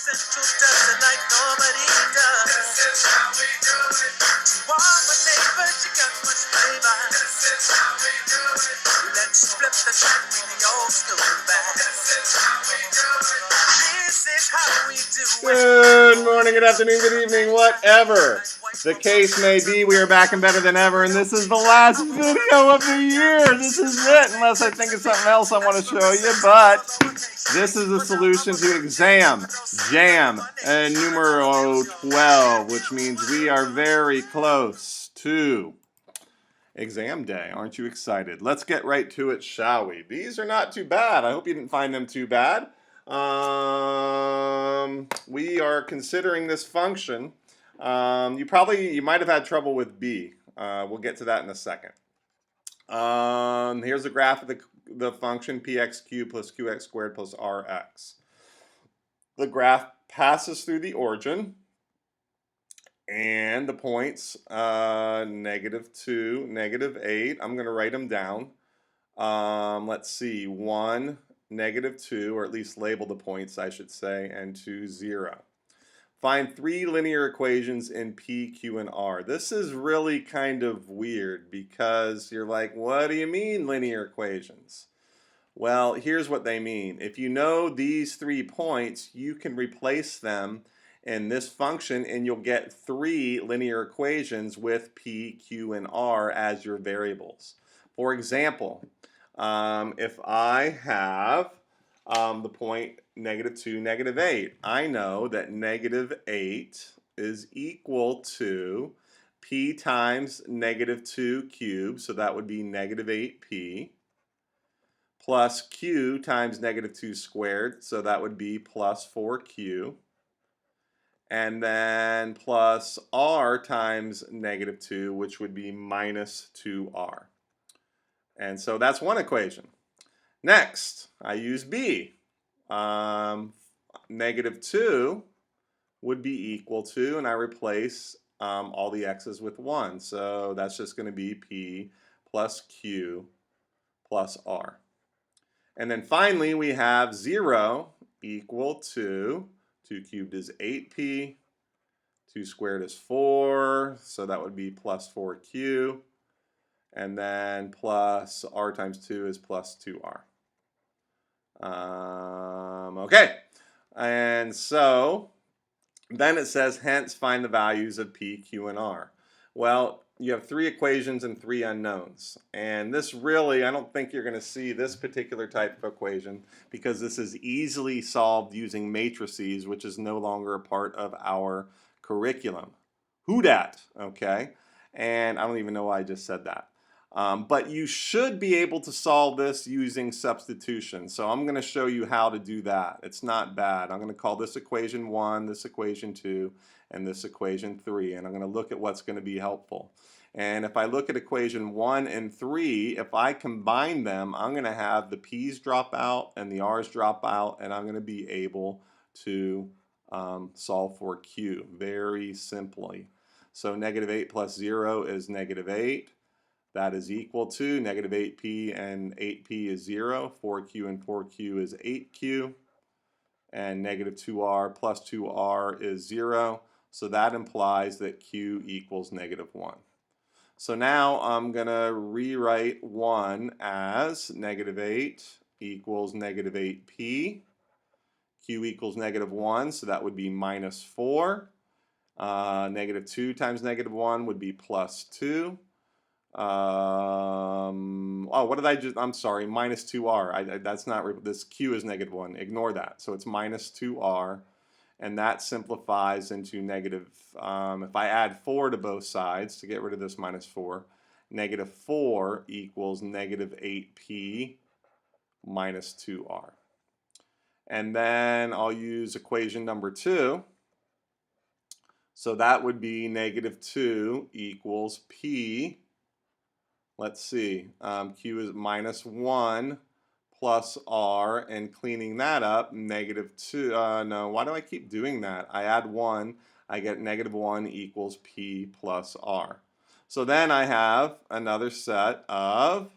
essentials does it like nobody does. This is how we do it. You are my neighbor, you got much flavor. This is how we do it. Let's flip the track, bring the old school back. This is how we do it. This is how we do it. Good morning, good afternoon, good evening, whatever the case may be. We are back and better than ever, and this is the last video of the year. This is it, unless I think of something else I want to show you, but this is a solution to exam, jam, and numero 12, which means we are very close to exam day. Aren't you excited? Let's get right to it, shall we? These are not too bad. I hope you didn't find them too bad. We are considering this function. You might have had trouble with B. We'll get to that in a second. Here's a graph of the function px plus qx squared plus rx. The graph passes through the origin, and the points, -2, -8. I'm going to write them down. Let's see, 1, -2, or at least label the points, I should say, and 2, 0. Find 3 linear equations in P, Q, and R. This is really kind of weird because you're like, what do you mean linear equations? Well, here's what they mean. If you know these 3 points, you can replace them in this function and you'll get 3 linear equations with P, Q, and R as your variables. For example, if I have the point -2, -8, I know that -8 is equal to P times -2 cubed, so that would be -8P, plus Q times -2 squared, so that would be plus 4Q, and then plus R times -2, which would be minus 2R. And so that's one equation. Next, I use B. -2 would be equal to, and I replace all the x's with 1. So that's just going to be P plus Q plus R. And then finally, we have 0 equal to 2 cubed is 8P, 2 squared is 4, so that would be plus 4Q, and then plus R times 2 is plus 2R. Okay, and so then it says, hence find the values of P, Q, and R. Well, you have 3 equations and 3 unknowns, and this really, I don't think you're going to see this particular type of equation because this is easily solved using matrices, which is no longer a part of our curriculum. Who dat? Okay, and I don't even know why I just said that. But you should be able to solve this using substitution. So I'm going to show you how to do that. It's not bad. I'm going to call this equation 1, this equation 2, and this equation 3. And I'm going to look at what's going to be helpful. And if I look at equation 1 and 3, if I combine them, I'm going to have the p's drop out and the r's drop out, and I'm going to be able to solve for q very simply. So -8 plus 0 is -8. That is equal to -8P and 8P is 0. 4Q and 4Q is 8Q. And -2R plus 2R is 0. So that implies that Q equals -1. So now I'm going to rewrite 1 as -8 equals -8P. Q equals -1, so that would be -4. -2 times -1 would be +2. What did I just, I'm sorry, -2R. That's not, this Q is -1. Ignore that. So it's -2R, and that simplifies into negative, if I add 4 to both sides to get rid of this -4, -4 equals -8P minus 2R. And then I'll use equation number 2. So that would be -2 equals P. Let's see, Q is -1 plus R, and cleaning that up, -2, no, why do I keep doing that? I add 1, I get -1 equals P plus R. So then I have another set of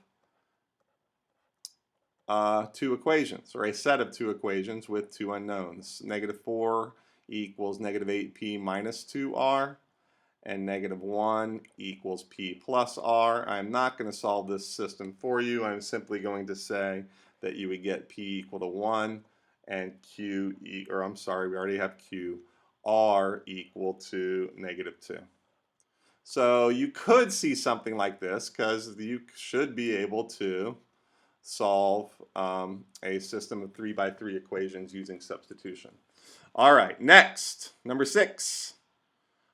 two equations, or a set of two equations with two unknowns. -4 equals -8p minus 2r, and -1 equals p plus r. I'm not going to solve this system for you. I'm simply going to say that you would get p equal to 1 and we already have q, r equal to -2. So you could see something like this because you should be able to solve a system of 3 by 3 equations using substitution. All right, next, number 6.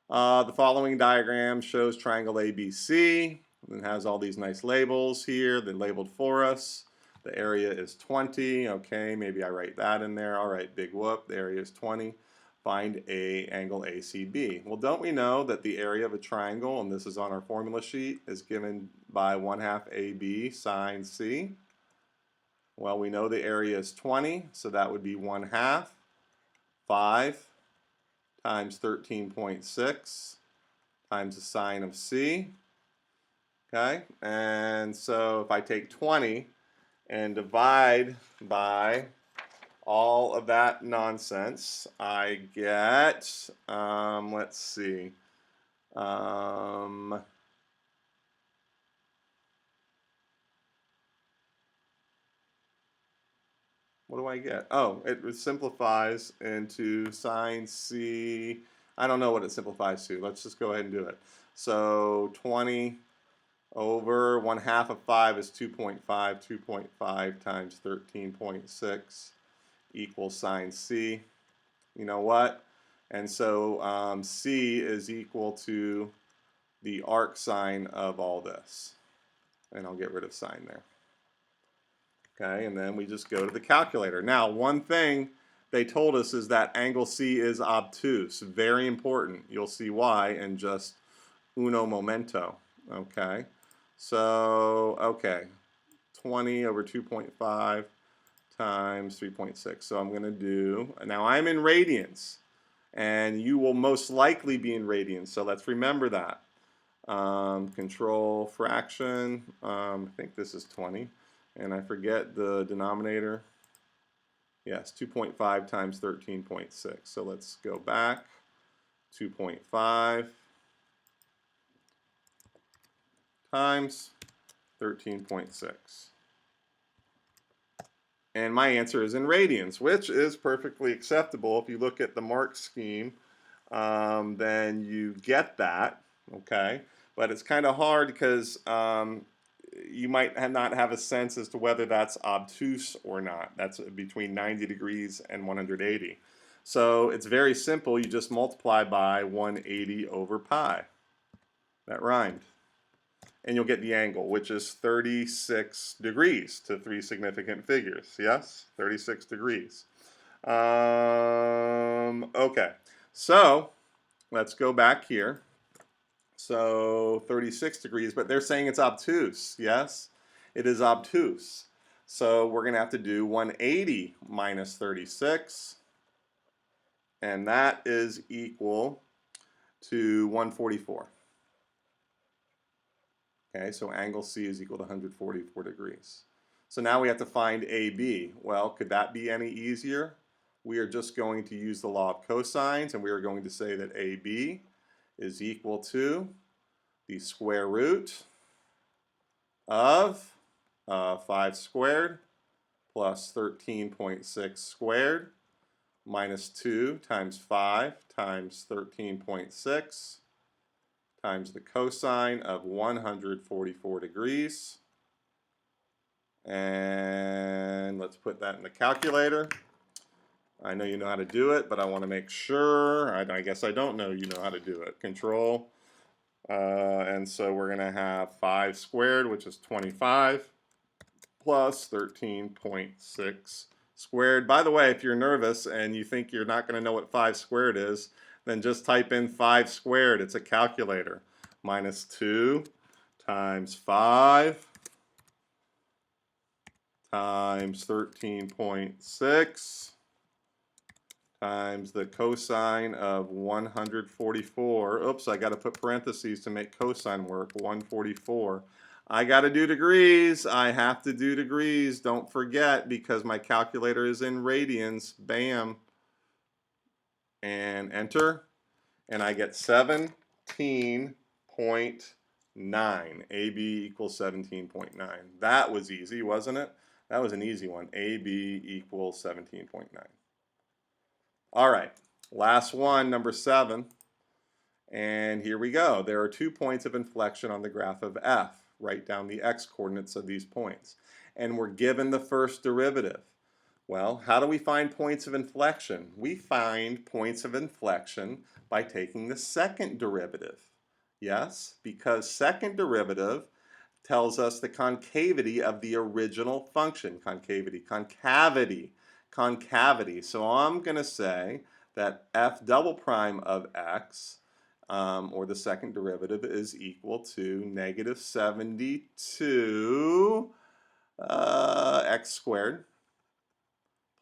The following diagram shows triangle ABC. It has all these nice labels here. They're labeled for us. The area is 20. Okay, maybe I write that in there. All right, big whoop. The area is 20. Find a angle ACB. Well, don't we know that the area of a triangle, and this is on our formula sheet, is given by 1/2 AB sine C? Well, we know the area is 20, so that would be 1/2 5 times 13.6 times the sine of C. Okay, and so if I take 20 and divide by all of that nonsense, I get, let's see, what do I get? Oh, it simplifies into sine C. I don't know what it simplifies to. Let's just go ahead and do it. So 20 over 1/2 of 5 is 2.5. 2.5 times 13.6 equals sine C. You know what? And so C is equal to the arc sine of all this. And I'll get rid of sine there. Okay, and then we just go to the calculator. Now, one thing they told us is that angle C is obtuse. Very important. You'll see why in just uno momento. Okay, so, okay, 20 over 2.5 times 3.6. So I'm going to do, now I'm in radians, and you will most likely be in radians, so let's remember that. Control fraction, I think this is 20, and I forget the denominator. Yes, 2.5 times 13.6. So let's go back. 2.5 times 13.6. And my answer is in radians, which is perfectly acceptable. If you look at the mark scheme, then you get that, okay? But it's kind of hard because you might not have a sense as to whether that's obtuse or not. That's between 90 degrees and 180. So it's very simple. You just multiply by 180 over pi. That rhymed. And you'll get the angle, which is 36 degrees to three significant figures. Yes, 36 degrees. Okay, so let's go back here. So 36 degrees, but they're saying it's obtuse. Yes, it is obtuse. So we're going to have to do 180 minus 36, and that is equal to 144. Okay, so angle C is equal to 144 degrees. So now we have to find AB. Well, could that be any easier? We are just going to use the law of cosines, and we are going to say that AB is equal to the square root of 5 squared plus 13.6 squared minus 2 times 5 times 13.6 times the cosine of 144 degrees. And let's put that in the calculator. I know you know how to do it, but I want to make sure. I guess I don't know you know how to do it. Control. And so we're going to have 5 squared, which is 25, plus 13.6 squared. By the way, if you're nervous and you think you're not going to know what 5 squared is, then just type in 5 squared. It's a calculator. Minus 2 times 5 times 13.6 times the cosine of 144. Oops, I got to put parentheses to make cosine work. 144. I got to do degrees. I have to do degrees. Don't forget, because my calculator is in radians. Bam. And enter. And I get 17.9. AB equals 17.9. That was easy, wasn't it? That was an easy one. AB equals 17.9. All right, last one, number 7. And here we go. There are 2 points of inflection on the graph of f. Write down the x-coordinates of these points. And we're given the first derivative. Well, how do we find points of inflection? We find points of inflection by taking the second derivative. Yes, because second derivative tells us the concavity of the original function. Concavity. So I'm going to say that f double prime of x, or the second derivative, is equal to negative 72 x squared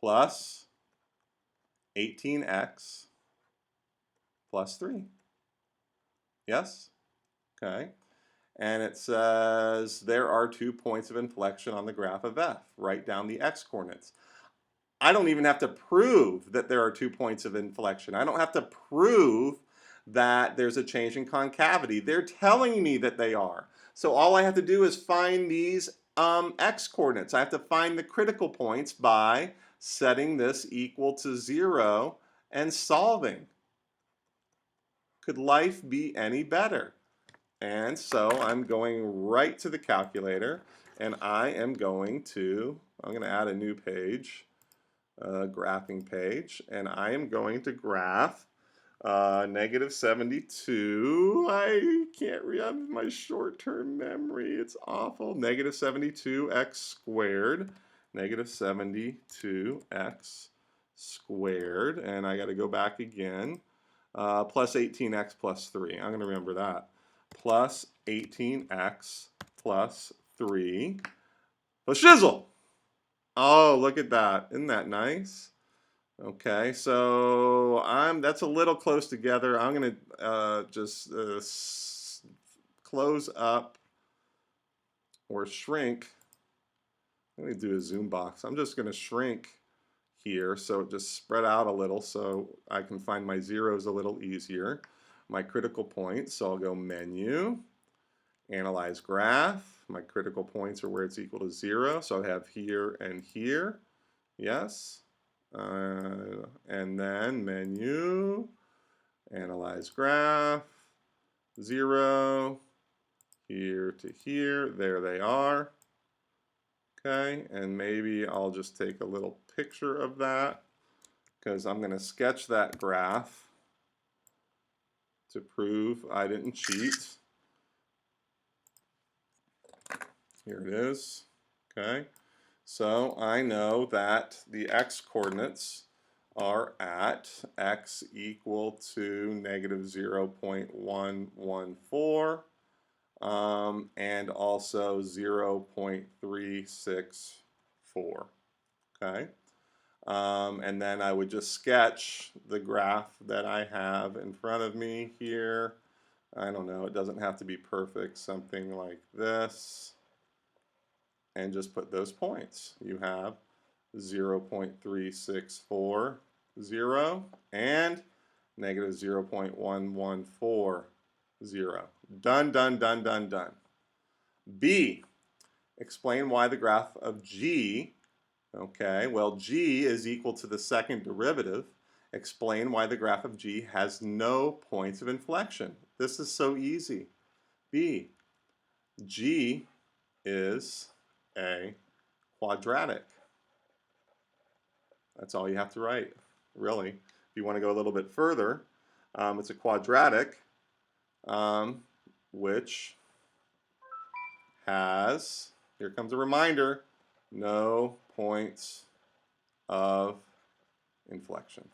plus 18x plus 3. Yes? Okay. And it says there are 2 points of inflection on the graph of f. Write down the x-coordinates. I don't even have to prove that there are 2 points of inflection. I don't have to prove that there's a change in concavity. They're telling me that they are. So all I have to do is find these x-coordinates. I have to find the critical points by setting this equal to 0 and solving. Could life be any better? And so I'm going right to the calculator, and I'm going to add a new page, graphing page, and I am going to graph negative 72. I can't read my short-term memory. It's awful. Negative 72x squared. Negative 72x squared. And I got to go back again. Plus 18x plus 3. I'm going to remember that. Plus 18x plus 3. Oh, shizzle! Oh, look at that. Isn't that nice? Okay, so that's a little close together. I'm going to just close up or shrink. I'm going to do a zoom box. I'm just going to shrink here so it just spread out a little so I can find my zeros a little easier. My critical points, so I'll go Menu, Analyze Graph. My critical points are where it's equal to 0, so I have here and here. Yes. And then Menu, Analyze Graph, 0, here to here. There they are. Okay, and maybe I'll just take a little picture of that because I'm going to sketch that graph to prove I didn't cheat. Here it is. Okay, so I know that the x-coordinates are at x equal to negative 0.114 and also 0.364. Okay. And then I would just sketch the graph that I have in front of me here. I don't know, it doesn't have to be perfect, something like this. And just put those points. You have 0.3640 and negative 0.1140. Done, done, done, done, done. B, explain why the graph of G, okay, well, G is equal to the second derivative. Explain why the graph of G has no points of inflection. This is so easy. B, G is a quadratic. That's all you have to write, really. If you want to go a little bit further, it's a quadratic which has, here comes a reminder, no points of inflection.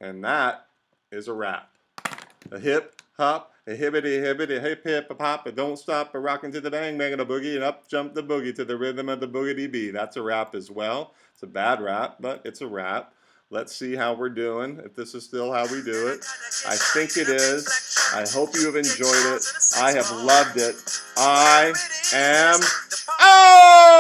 And that is a wrap. A hip, hop, a hibbity, hibbity, hip, hip, a pop, a don't stop, a rockin' to the bang, bang, a boogie, and up jump the boogie to the rhythm of the boogity bee. That's a rap as well. It's a bad rap, but it's a rap. Let's see how we're doing, if this is still how we do it. I think it is. I hope you have enjoyed it. I have loved it. I am... Oh!